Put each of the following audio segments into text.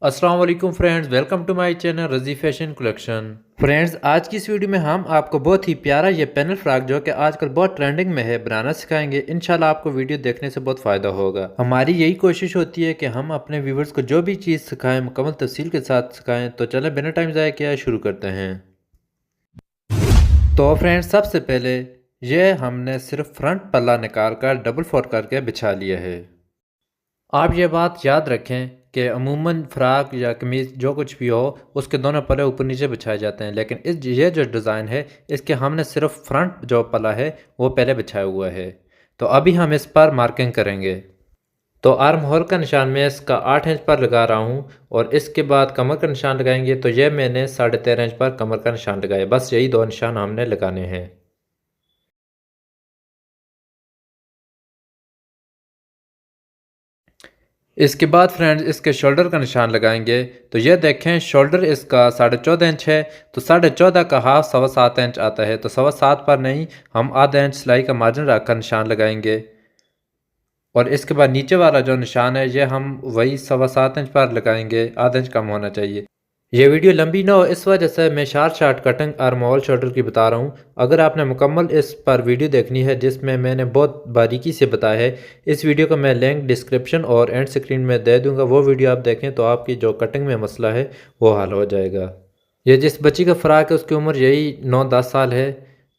अस्सलाम वालेकुम friends, welcome to my channel Razi fashion collection. Friends, आज की इस वीडियो में हम आपको बहुत ही प्यारा ये पैनल फ्रॉक जो कि आजकल बहुत ट्रेंडिंग में है बनाना सिखाएंगे। इंशाल्लाह आपको वीडियो देखने से बहुत फ़ायदा होगा। हमारी यही कोशिश होती है कि हम अपने व्यूवर्स को जो भी चीज़ सिखाएं मुकम्मल तफसील के साथ सिखाएं। तो चलें बिना टाइम ज़ाया किया शुरू करते हैं। तो फ्रेंड्स, सबसे पहले ये हमने सिर्फ फ्रंट पल्ला निकाल कर डबल फोल्ड करके बिछा लिया है। आप ये बात याद रखें कि अमूमन फ़्राक या कमीज़ जो कुछ भी हो उसके दोनों पल्ले ऊपर नीचे बिछाए जाते हैं, लेकिन ये जो डिज़ाइन है इसके हमने सिर्फ फ्रंट जो पल्ला है वो पहले बिछाया हुआ है। तो अभी हम इस पर मार्किंग करेंगे। तो आर्म होल का निशान मैं इसका 8 इंच पर लगा रहा हूँ और इसके बाद कमर का निशान लगाएंगे। तो ये मैंने 13.5 इंच पर कमर का निशान लगाया। बस यही दो निशान हमने लगाने हैं। इसके बाद फ्रेंड्स इसके शोल्डर का निशान लगाएंगे। तो ये देखें, शोल्डर इसका 14.5 इंच है, तो 14.5 का हाफ 7.25 इंच आता है। तो 7.25 पर नहीं, हम आधा इंच सिलाई का मार्जिन रखकर निशान लगाएंगे। और इसके बाद नीचे वाला जो निशान है ये हम वही 7.25 इंच पर लगाएंगे, आधा इंच कम होना चाहिए। ये वीडियो लंबी ना हो इस वजह से मैं शार्ट कटिंग और मॉल शोल्डर की बता रहा हूँ। अगर आपने मुकम्मल इस पर वीडियो देखनी है जिसमें मैंने बहुत बारीकी से बताया है, इस वीडियो का मैं लिंक डिस्क्रिप्शन और एंड स्क्रीन में दे दूँगा। वो वीडियो आप देखें तो आपकी जो कटिंग में मसला है वो हल हो जाएगा। ये जिस बच्ची का फ़्राक है उसकी उम्र यही 9-10 साल है।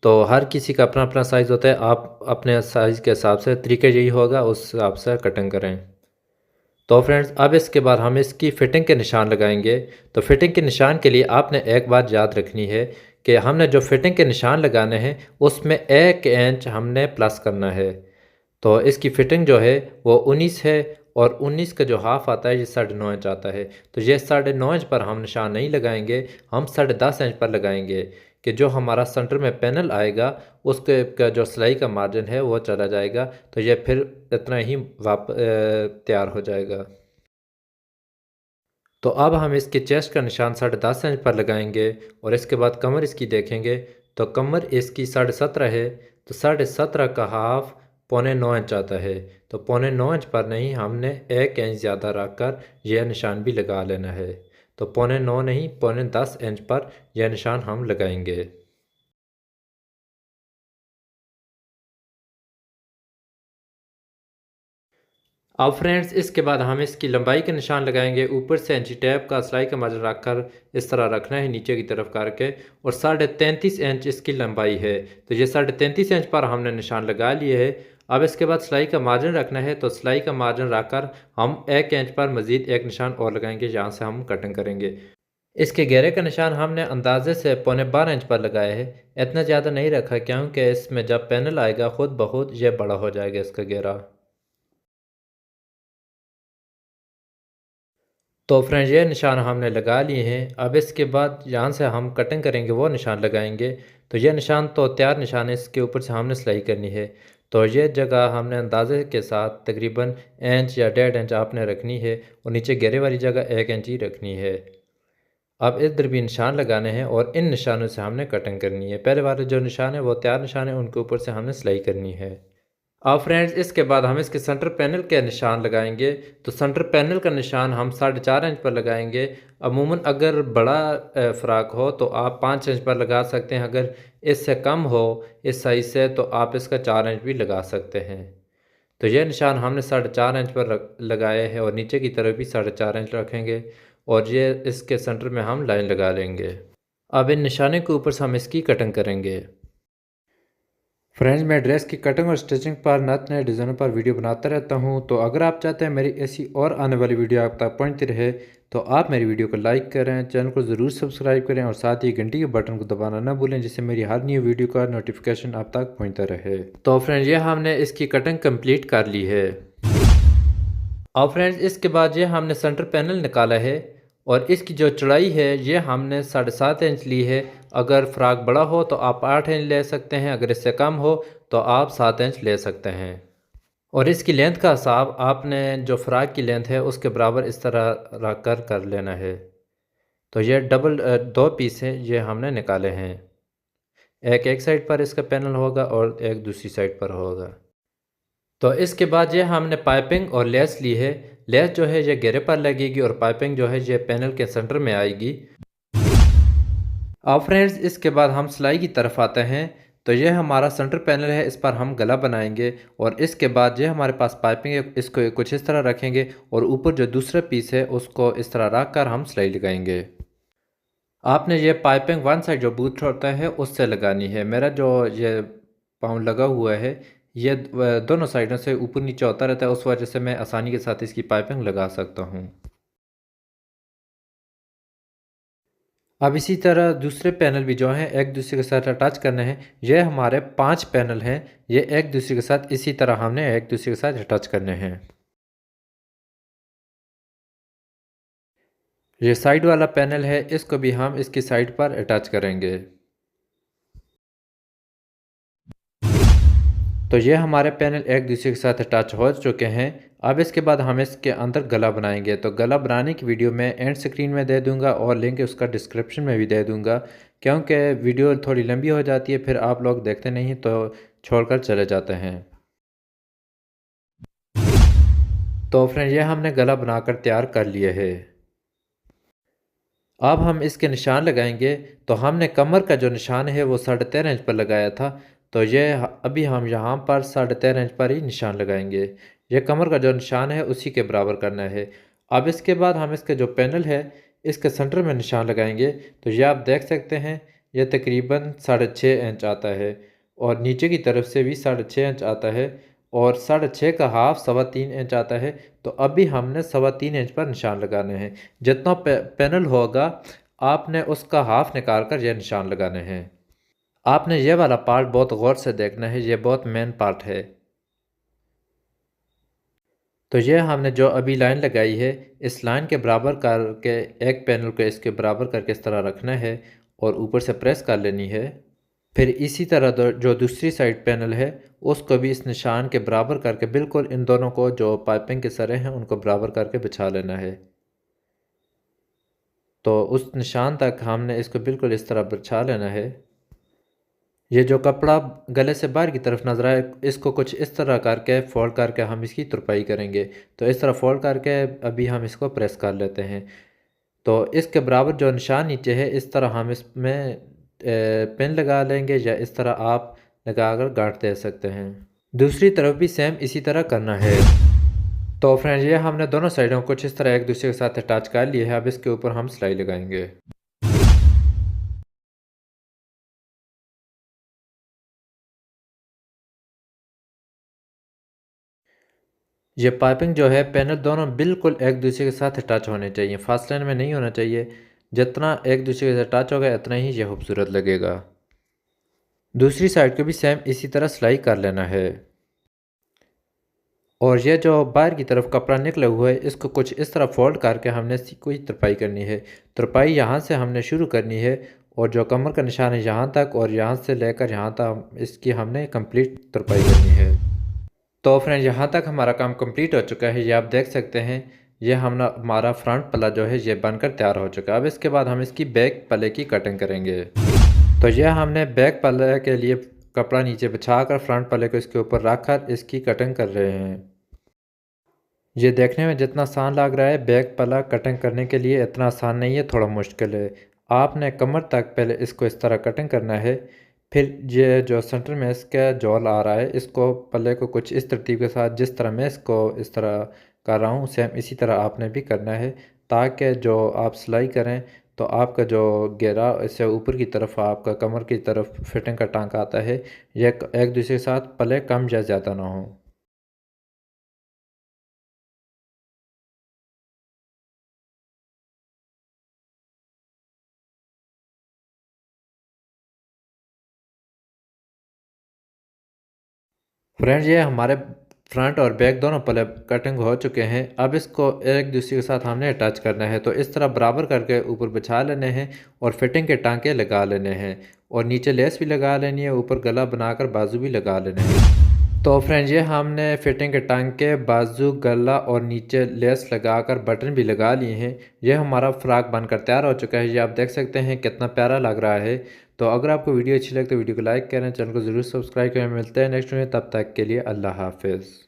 तो हर किसी का अपना अपना साइज़ होता है। आप अपने साइज़ के हिसाब से तरीका यही होगा, उस हिसाब से कटिंग करें। तो फ्रेंड्स, अब इसके बाद हम इसकी फ़िटिंग के निशान लगाएंगे। तो फ़िटिंग के निशान के लिए आपने एक बात याद रखनी है कि हमने जो फ़िटिंग के निशान लगाने हैं उसमें 1 इंच हमने प्लस करना है। तो इसकी फ़िटिंग जो है वो 19 है और 19 का जो हाफ़ आता है ये 9.5 इंच आता है। तो ये 9.5 इंच पर हम निशान नहीं लगाएंगे, हम 10.5 इंच पर लगाएंगे कि जो हमारा सेंटर में पैनल आएगा उसके का जो सिलाई का मार्जिन है वो चला जाएगा। तो ये फिर इतना ही तैयार हो जाएगा। तो अब हम इसके चेस्ट का निशान 10.5 इंच पर लगाएंगे और इसके बाद कमर इसकी देखेंगे। तो कमर इसकी 17.5 है, तो 17.5 का हाफ 8.25 इंच आता है। तो 8.25 इंच पर नहीं, हमने 1 इंच ज़्यादा रख कर यह निशान भी लगा लेना है। तो 9.25 नहीं, 10.25 इंच पर यह निशान हम लगाएंगे। अब फ्रेंड्स इसके बाद हम इसकी लंबाई के निशान लगाएंगे। ऊपर से इंची टेप का सिलाई का मार्जिन रखकर इस तरह रखना है नीचे की तरफ करके, और 33.5 इंच इसकी लंबाई है। तो ये 33.5 इंच पर हमने निशान लगा लिए है। अब इसके बाद सिलाई का मार्जिन रखना है। तो सिलाई का मार्जिन रखकर हम 1 इंच पर मज़ीद एक निशान और लगाएंगे, यहाँ से हम कटिंग करेंगे। इसके घेरे का निशान हमने अंदाजे से 12.25 इंच पर लगाया है। इतना ज़्यादा नहीं रखा क्योंकि इसमें जब पैनल आएगा खुद ब खुद ये बड़ा हो जाएगा इसका घेरा। तो फ्रेंड्स ये निशान हमने लगा लिए हैं। अब इसके बाद जहाँ से हम कटिंग करेंगे वो निशान लगाएंगे। तो ये निशान तो तैयार निशान है, इसके ऊपर से हमने सिलाई करनी है। तो ये जगह हमने अंदाजे के साथ तकरीबन इंच या 1.5 इंच आपने रखनी है और नीचे घेरे वाली जगह 1 इंच ही रखनी है। अब इधर भी निशान लगाने हैं और इन निशानों से हमने कटिंग करनी है। पहले वाले जो निशान है वो तैयार निशान है, उनके ऊपर से हमने सिलाई करनी है। अब फ्रेंड्स इसके बाद हम इसके सेंटर पैनल के निशान लगाएंगे। तो सेंटर पैनल का निशान हम 4.5 इंच पर लगाएंगे। अमूमन अगर बड़ा फ़्राक हो तो आप 5 इंच पर लगा सकते हैं। अगर इससे कम हो इस साइज़ से तो आप इसका 4 इंच भी लगा सकते हैं। तो यह निशान हमने 4.5 इंच पर लगाए हैं और नीचे की तरफ भी 4.5 इंच रखेंगे और ये इसके सेंटर में हम लाइन लगा लेंगे। अब इन निशाने के ऊपर से हम इसकी कटिंग करेंगे। फ्रेंड्स, मैं ड्रेस की कटिंग और स्टिचिंग पर नए नए डिज़ाइनों पर वीडियो बनाता रहता हूं। तो अगर आप चाहते हैं मेरी ऐसी और आने वाली वीडियो आप तक पहुंचती रहे तो आप मेरी वीडियो को लाइक करें, चैनल को ज़रूर सब्सक्राइब करें और साथ ही घंटी के बटन को दबाना ना भूलें जिससे मेरी हर न्यू वीडियो का नोटिफिकेशन आप तक पहुँचता रहे। तो फ्रेंड्स ये हमने इसकी कटिंग कंप्लीट कर ली है। और फ्रेंड्स इसके बाद ये हमने सेंटर पैनल निकाला है और इसकी जो चौड़ाई है ये हमने 7.5 इंच ली है। अगर फ़्राक बड़ा हो तो आप 8 इंच ले सकते हैं, अगर इससे कम हो तो आप 7 इंच ले सकते हैं। और इसकी लेंथ का हिसाब आपने जो फ़्राक की लेंथ है उसके बराबर इस तरह रख कर लेना है। तो ये दो पीस हैं ये हमने निकाले हैं। एक साइड पर इसका पैनल होगा और एक दूसरी साइड पर होगा। तो इसके बाद ये हमने पाइपिंग और लेस ली है। लेस जो है ये घेरे पर लगेगी और पाइपिंग जो है ये पैनल के सेंटर में आएगी। अब फ्रेंड्स इसके बाद हम सिलाई की तरफ आते हैं। तो ये हमारा सेंटर पैनल है, इस पर हम गला बनाएंगे और इसके बाद ये हमारे पास पाइपिंग है, इसको कुछ इस तरह रखेंगे और ऊपर जो दूसरा पीस है उसको इस तरह रख कर हम सिलाई लगाएंगे। आपने ये पाइपिंग वन साइड जो बूथ होता है उससे लगानी है। मेरा जो ये पाउंड लगा हुआ है ये दोनों साइडों से ऊपर नीचे होता रहता है, उस वजह से मैं आसानी के साथ इसकी पाइपिंग लगा सकता हूँ। अब इसी तरह दूसरे पैनल भी जो हैं एक दूसरे के साथ अटैच करने हैं। ये हमारे 5 पैनल हैं, ये एक दूसरे के साथ इसी तरह हमने एक दूसरे के साथ अटैच करने हैं। ये साइड वाला पैनल है, इसको भी हम इसकी साइड पर अटैच करेंगे। तो ये हमारे पैनल एक दूसरे के साथ अटैच हो चुके हैं। अब इसके बाद हम इसके अंदर गला बनाएंगे। तो गला बनाने की वीडियो मैं एंड स्क्रीन में दे दूंगा और लिंक उसका डिस्क्रिप्शन में भी दे दूंगा, क्योंकि वीडियो थोड़ी लंबी हो जाती है, फिर आप लोग देखते नहीं तो छोड़कर चले जाते हैं। तो फ्रेंड ये हमने गला बनाकर तैयार कर लिया है। अब हम इसके निशान लगाएंगे। तो हमने कमर का जो निशान है वो 13.5 इंच पर लगाया था, तो ये अभी हम यहाँ पर 13.5 इंच पर ही निशान लगाएंगे। ये कमर का जो निशान है उसी के बराबर करना है। अब इसके बाद हम इसके जो पैनल है इसके सेंटर में निशान लगाएंगे। तो ये आप देख सकते हैं ये तकरीबन 6.5 इंच आता है और नीचे की तरफ से भी 6.5 इंच आता है और 6.5 का हाफ 3.25 इंच आता है। तो अभी हमने 3.25 इंच पर निशान लगाने हैं। जितना पैनल होगा आपने उसका हाफ निकाल कर यह निशान लगाने हैं। आपने यह वाला पार्ट बहुत गौर से देखना है, ये बहुत मेन पार्ट है। तो यह हमने जो अभी लाइन लगाई है इस लाइन के बराबर करके एक पैनल को इसके बराबर करके इस तरह रखना है और ऊपर से प्रेस कर लेनी है। फिर इसी तरह जो दूसरी साइड पैनल है उसको भी इस निशान के बराबर करके बिल्कुल इन दोनों को जो पाइपिंग के सरे हैं उनको बराबर करके बिछा लेना है। तो उस निशान तक हमने इसको बिल्कुल इस तरह बिछा लेना है। ये जो कपड़ा गले से बाहर की तरफ नजर आए इसको कुछ इस तरह करके फोल्ड करके हम इसकी तुरपाई करेंगे। तो इस तरह फोल्ड करके अभी हम इसको प्रेस कर लेते हैं। तो इसके बराबर जो निशान नीचे है इस तरह हम इसमें पेन लगा लेंगे या इस तरह आप लगा कर गांठ दे सकते हैं। दूसरी तरफ भी सेम इसी तरह करना है। तो फ्रेंड्स ये हमने दोनों साइडों को कुछ इस तरह एक दूसरे के साथ अटैच कर लिए है। अब इसके ऊपर हम सिलाई लगाएंगे। ये पाइपिंग जो है पैनल दोनों बिल्कुल एक दूसरे के साथ अटैच होने चाहिए, फासले में नहीं होना चाहिए। जितना एक दूसरे के साथ अटैच होगा इतना ही ये खूबसूरत लगेगा। दूसरी साइड को भी सेम इसी तरह सिलाई कर लेना है। और ये जो बाहर की तरफ कपड़ा निकला हुआ है इसको कुछ इस तरह फोल्ड करके हमने इसकी कोई तुरपाई करनी है। तुरपाई यहाँ से हमने शुरू करनी है और जो कमर का निशान है यहाँ तक और यहाँ से लेकर यहाँ तक इसकी हमने कंप्लीट तुरपाई करनी है। तो फ्रेंड यहाँ तक हमारा काम कंप्लीट हो चुका है। ये आप देख सकते हैं ये हमारा फ्रंट पल्ला जो है ये बनकर तैयार हो चुका है। अब इसके बाद हम इसकी बैक पल्ले की कटिंग करेंगे। तो यह हमने बैक पल्ले के लिए कपड़ा नीचे बिछाकर फ्रंट पल्ले को इसके ऊपर रखकर इसकी कटिंग कर रहे हैं। ये देखने में जितना आसान लग रहा है बैक पल्ला कटिंग करने के लिए इतना आसान नहीं है, थोड़ा मुश्किल है। आपने कमर तक पहले इसको इस तरह कटिंग करना है। फिर ये जो सेंटर में इसका जॉल आ रहा है इसको पल्ले को कुछ इस तरतीब के साथ जिस तरह मैं इसको इस तरह कर रहा हूँ सेम इसी तरह आपने भी करना है, ताकि जो आप सिलाई करें तो आपका जो घेरा इससे ऊपर की तरफ आपका कमर की तरफ फिटिंग का टांका आता है ये एक दूसरे के साथ पल्ले कम या ज़्यादा ना हो। फ्रेंड्स ये हमारे फ्रंट और बैक दोनों पल्ले कटिंग हो चुके हैं। अब इसको एक दूसरे के साथ हमने अटैच करना है। तो इस तरह बराबर करके ऊपर बिछा लेने हैं और फिटिंग के टांके लगा लेने हैं और नीचे लेस भी लगा लेनी है, ऊपर गला बनाकर बाजू भी लगा लेने हैं। तो फ्रेंड्स ये हमने फिटिंग के टांके बाजू गला और नीचे लेस लगाकर बटन भी लगा लिए हैं। ये हमारा फ्रॉक बनकर तैयार हो चुका है। ये आप देख सकते हैं कितना प्यारा लग रहा है। तो अगर आपको वीडियो अच्छी लगे तो वीडियो को लाइक करें, चैनल को ज़रूर सब्सक्राइब करें। मिलते हैं नेक्स्ट में, तब तक के लिए अल्लाह हाफिज़।